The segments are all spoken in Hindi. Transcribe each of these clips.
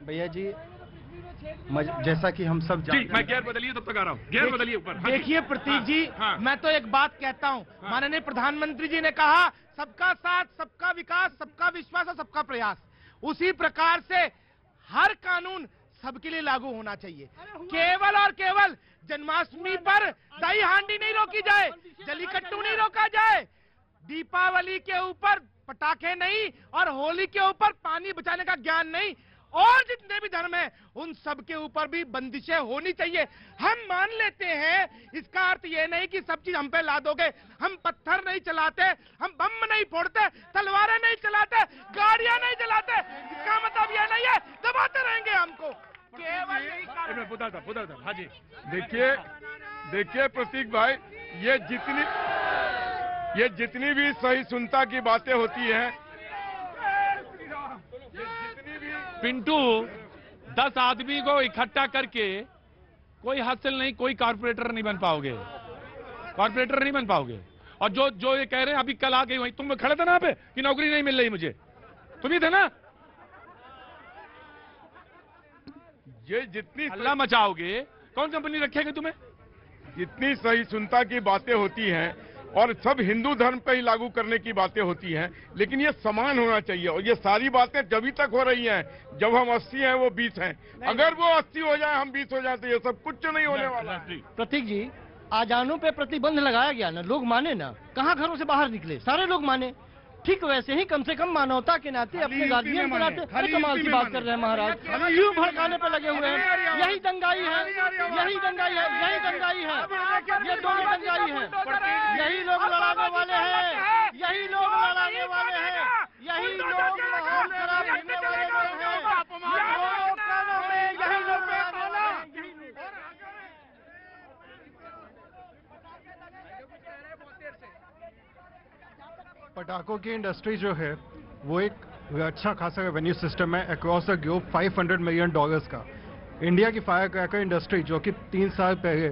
भैया जी जैसा कि हम सब जानते हैं, मैं गियर बदलिए तब तक आ रहा हूँ, गियर बदलिए ऊपर। देखिए प्रतीक जी, मैं तो एक बात कहता हूँ, माननीय प्रधानमंत्री जी ने कहा सबका साथ, सबका विकास, सबका विश्वास और सबका प्रयास। उसी प्रकार से हर कानून सबके लिए लागू होना चाहिए। केवल और केवल जन्माष्टमी पर दही हांडी नहीं रोकी जाए, जलीकट्टू नहीं रोका जाए, दीपावली के ऊपर पटाखे नहीं और होली के ऊपर पानी बचाने का ज्ञान नहीं, और जितने भी धर्म है उन सब के ऊपर भी बंदिशें होनी चाहिए। हम मान लेते हैं, इसका अर्थ ये नहीं कि सब चीज हम पे ला दोगे। हम पत्थर नहीं चलाते, हम बम नहीं फोड़ते, तलवारें नहीं चलाते, गाड़ियां नहीं जलाते। इसका मतलब ये नहीं है दबाते रहेंगे हमको। केवल यही कारण। हाँ जी, देखिए प्रतीक भाई, ये जितनी भी सहिष्णुता की बातें होती हैं, पिंटू 10 आदमी को इकट्ठा करके कोई हासिल नहीं, कोई कारपोरेटर नहीं बन पाओगे, कारपोरेटर नहीं बन पाओगे। और जो ये कह रहे हैं अभी कल आ गई वहीं, तुम खड़े थे ना पे कि नौकरी नहीं मिल रही मुझे, तुम ही थे ना। ये जितनी हल्ला मचाओगे कौन कंपनी रखेगी तुम्हें? जितनी सहिष्णुता की बातें होती हैं और सब हिंदू धर्म पे ही लागू करने की बातें होती हैं, लेकिन ये समान होना चाहिए। और ये सारी बातें जब तक हो रही हैं जब हम 80 हैं वो 20 हैं। अगर वो 80 हो जाए हम 20 हो जाए तो ये सब कुछ नहीं होने वाला। प्रतीक जी, आजानों पे प्रतिबंध लगाया गया ना, लोग माने ना, कहाँ घरों से बाहर निकले, सारे लोग माने। ठीक वैसे ही कम से कम मानवता के नाते, अपने गार्जियन के नाते, कमाल की बात कर रहे हैं महाराज, क्यों भड़काने पे लगे हुए हैं? यही दंगाई है, यही दंगाई है, यही दंगाई है, ये दोनों दंगाई है। यही लोग लड़ाने वाले हैं, यही लोग लड़ाने वाले हैं, यही लोग माहौल खराब करने वाले लोग हैं। दोनों कानों में यही लोग लड़ाने वाले हैं। पटाखों की इंडस्ट्री जो है वो एक अच्छा खासा रेवेन्यू सिस्टम है अक्रॉस द ग्लोब, $500 मिलियन का। इंडिया की फायर क्रैकर इंडस्ट्री जो कि 3 साल पहले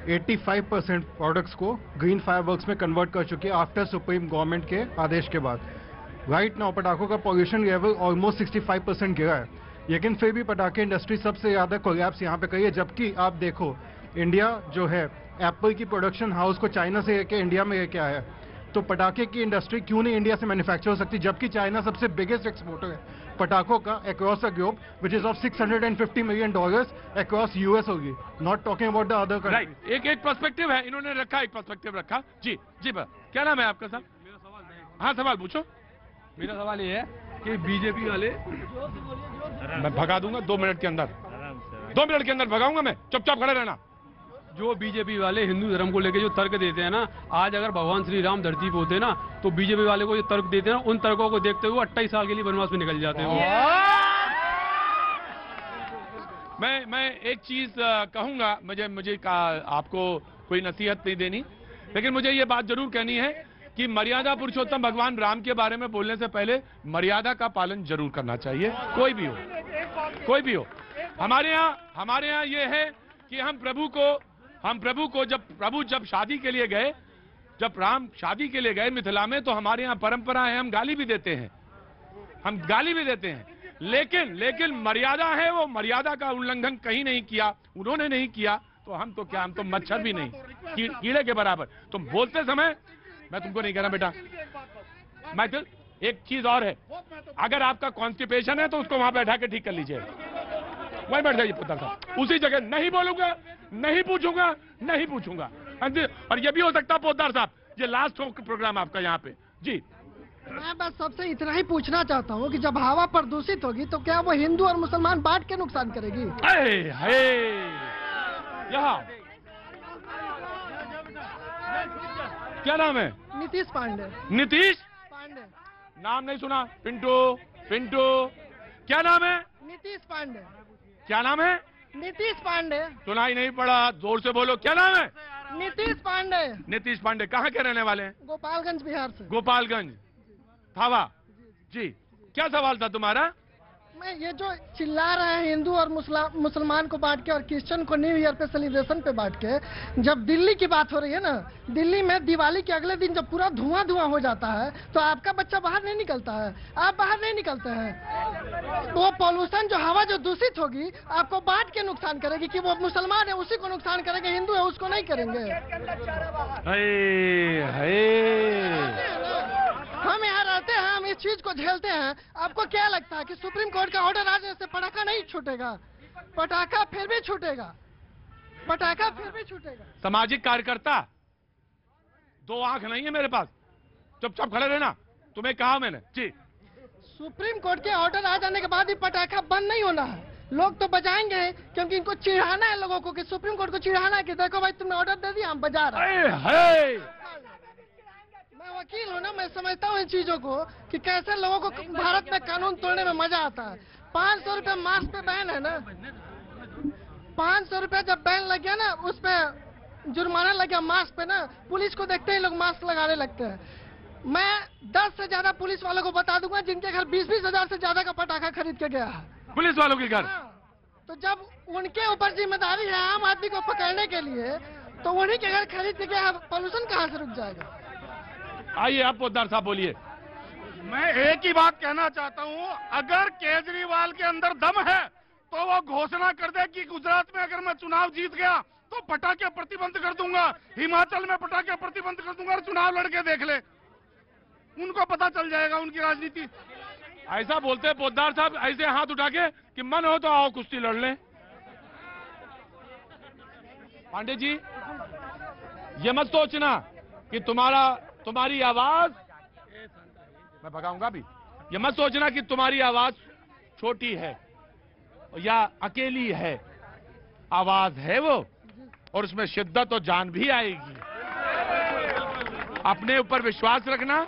85% प्रोडक्ट्स को ग्रीन फायरवर्क्स में कन्वर्ट कर चुकी है आफ्टर सुप्रीम गवर्नमेंट के आदेश के बाद। राइट नाउ पटाखों का पॉल्यूशन लेवल ऑलमोस्ट 65% गिरा है, लेकिन फिर भी पटाखे इंडस्ट्री सबसे ज़्यादा कोलैप्स यहाँ पे करी है। जबकि आप देखो इंडिया जो है एप्पल की प्रोडक्शन हाउस को चाइना से लेके इंडिया में लेके आया है, तो पटाखे की इंडस्ट्री क्यों नहीं इंडिया से मैन्युफैक्चर हो सकती, जबकि चाइना सबसे बिगेस्ट एक्सपोर्टर है पटाखों का across the globe, which is of $650 million across US होगी, not talking about the other country. Right, एक पर्सपेक्टिव है, इन्होंने रखा एक पर्सपेक्टिव रखा। जी जी क्या नाम है आपका साहब? मेरा सवाल, हाँ सवाल पूछो। मेरा सवाल ये है कि बीजेपी वाले, मैं भगा दूंगा 2 मिनट के अंदर, 2 मिनट के अंदर भगाऊंगा मैं, चुपचाप खड़े रहना। जो बीजेपी वाले हिंदू धर्म को लेकर जो तर्क देते हैं ना, आज अगर भगवान श्री राम धरती पे होते ना तो बीजेपी वाले को जो तर्क देते हैं ना, उन तर्कों को देखते हुए 28 साल के लिए वनवास में निकल जाते हैं। मैं एक चीज कहूंगा, मुझे आपको कोई नसीहत नहीं देनी, लेकिन मुझे ये बात जरूर कहनी है कि मर्यादा पुरुषोत्तम भगवान राम के बारे में बोलने से पहले मर्यादा का पालन जरूर करना चाहिए, कोई भी हो। हमारे यहाँ ये है कि हम प्रभु को जब शादी के लिए गए, जब राम शादी के लिए गए मिथिला में, तो हमारे यहाँ परंपरा है हम गाली भी देते हैं, लेकिन मर्यादा है, वो मर्यादा का उल्लंघन कहीं नहीं किया, उन्होंने नहीं किया, तो हम तो मच्छर भी नहीं, कीड़े के बराबर। तुम बोलते समय, मैं तुमको नहीं कह रहा बेटा, मैं तो एक चीज और है, अगर आपका कॉन्स्टिपेशन है तो उसको वहां बैठा के ठीक कर लीजिए, वहीं बैठ जाइए पुत्र साहब, उसी जगह। नहीं बोलूंगा, नहीं पूछूंगा। और ये भी हो सकता है पोद्दार साहब, ये लास्ट प्रोग्राम आपका यहाँ पे। जी मैं बस सबसे इतना ही पूछना चाहता हूँ कि जब हवा प्रदूषित होगी तो क्या वो हिंदू और मुसलमान बांट के नुकसान करेगी? यहाँ क्या नाम है? नीतीश पांडे। नीतीश पांडे, नाम नहीं सुना। पिंटू क्या नाम है? नीतीश पांडे। क्या नाम है? नीतीश पांडे। सुनाई नहीं पड़ा, जोर से बोलो, क्या नाम है? नीतीश पांडे। नीतीश पांडे कहाँ के रहने वाले हैं? गोपालगंज, बिहार से। गोपालगंज, थावा। जी क्या सवाल था तुम्हारा? मैं ये जो चिल्ला रहे हैं हिंदू और मुसलमान को बांट के और क्रिश्चियन को न्यू ईयर पे सेलिब्रेशन पे बांट के, जब दिल्ली की बात हो रही है ना, दिल्ली में दिवाली के अगले दिन जब पूरा धुआं धुआं हो जाता है तो आपका बच्चा बाहर नहीं निकलता है, आप बाहर नहीं निकलते हैं। तो वो पॉल्यूशन जो हवा जो दूषित होगी आपको बांट के नुकसान करेगी कि वो मुसलमान है उसी को नुकसान करेंगे, हिंदू है उसको नहीं करेंगे। हम यहाँ रहते हैं, हम इस चीज को झेलते हैं। आपको क्या लगता है कि सुप्रीम कोर्ट का ऑर्डर आ जाने से पटाखा नहीं छूटेगा? पटाखा फिर भी छूटेगा, पटाखा फिर भी छूटेगा। सामाजिक कार्यकर्ता, दो आंख नहीं है मेरे पास, चुपचाप खड़े रहना, तुम्हें कहा मैंने। जी, सुप्रीम कोर्ट के ऑर्डर आ जाने के बाद भी पटाखा बंद नहीं होना है। लोग तो बजाएंगे क्योंकि इनको चिढ़ाना है लोगों को, कि सुप्रीम कोर्ट को चिढ़ाना है कि देखो भाई तुमने ऑर्डर दे दिया हम बजा रहे हैं। मैं वकील हूँ ना, मैं समझता हूँ इन चीजों को कि कैसे लोगों को भारत में कानून तोड़ने में मजा आता है। 500 रुपए मास्क पे बैन है ना, 500 रुपए जब बैन लग गया ना, उस पे जुर्माना लग गया मास्क पे ना, पुलिस को देखते ही लोग मास्क लगाने लगते हैं। मैं 10 से ज्यादा पुलिस वालों को बता दूंगा जिनके घर 20-20 हजार से ज्यादा का पटाखा खरीद के गया है, पुलिस वालों के घर। तो जब उनके ऊपर जिम्मेदारी है आम आदमी को पकड़ने के लिए, तो उन्हीं के घर खरीद के गया, पॉल्यूशन कहाँ से रुक जाएगा? आइए आप पोद्दार साहब बोलिए। मैं एक ही बात कहना चाहता हूं, अगर केजरीवाल के अंदर दम है तो वो घोषणा कर दे कि गुजरात में अगर मैं चुनाव जीत गया तो पटाखे प्रतिबंध कर दूंगा, हिमाचल में पटाखे प्रतिबंध कर दूंगा, और चुनाव लड़के देख ले, उनको पता चल जाएगा उनकी राजनीति। ऐसा बोलते हैं पोद्दार साहब, ऐसे हाथ उठा के कि मन हो तो आओ कुश्ती लड़ लें। पांडे जी, ये मत सोचना कि तुम्हारी आवाज, मैं भगाऊंगा भी, ये मत सोचना कि तुम्हारी आवाज छोटी है या अकेली है। आवाज है वो, और उसमें शिद्दत और जान भी आएगी। अपने ऊपर विश्वास रखना,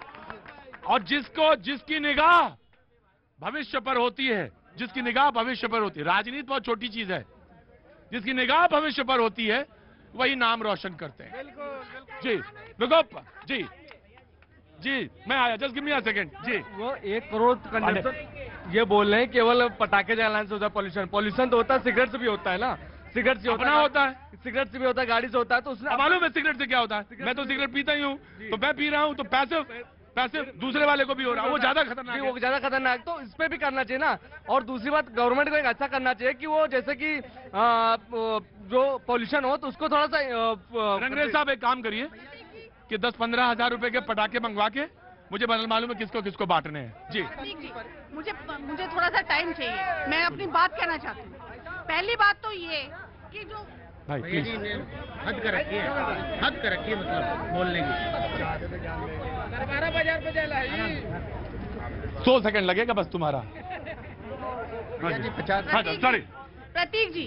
और जिसकी निगाह भविष्य पर होती है, जिसकी निगाह भविष्य पर होती है, राजनीति बहुत छोटी चीज है, जिसकी निगाह भविष्य पर होती है वही नाम रोशन करते हैं। जी रुको, जी जी मैं आया, just give me a second. जी, वो 1 करोड़ कंडक्टर ये बोल रहे हैं केवल पटाखे जलाने से होता है पोल्यूशन। पोल्यूशन तो होता है सिगरेट से भी होता है ना, सिगरेट से होता है, सिगरेट से भी होता है, गाड़ी से होता है। तो उसने मालूम है सिगरेट से क्या होता है? मैं तो सिगरेट पीता ही हूँ, तो मैं पी रहा हूँ तो पैसे दूसरे वाले को भी हो रहा है, वो ज्यादा खतरनाक है। वो ज्यादा खतरनाक, तो इस पे भी करना चाहिए ना। और दूसरी बात, गवर्नमेंट को एक अच्छा करना चाहिए कि वो जैसे कि जो पोल्यूशन हो तो उसको थोड़ा सा रंगरेज साहब एक काम करिए कि 10-15 हजार रुपए के पटाखे मंगवा के मुझे मालूम है किसको किसको बांटने हैं। जी, मुझे थोड़ा सा टाइम चाहिए, मैं अपनी बात कहना चाहती हूँ। पहली बात तो ये कि जो भाई प्लीज हद कर रखी है मतलब बोलने की। 12 बाजार पे चला 100 सेकंड लगेगा बस तुम्हारा। सॉरी प्रतीक जी,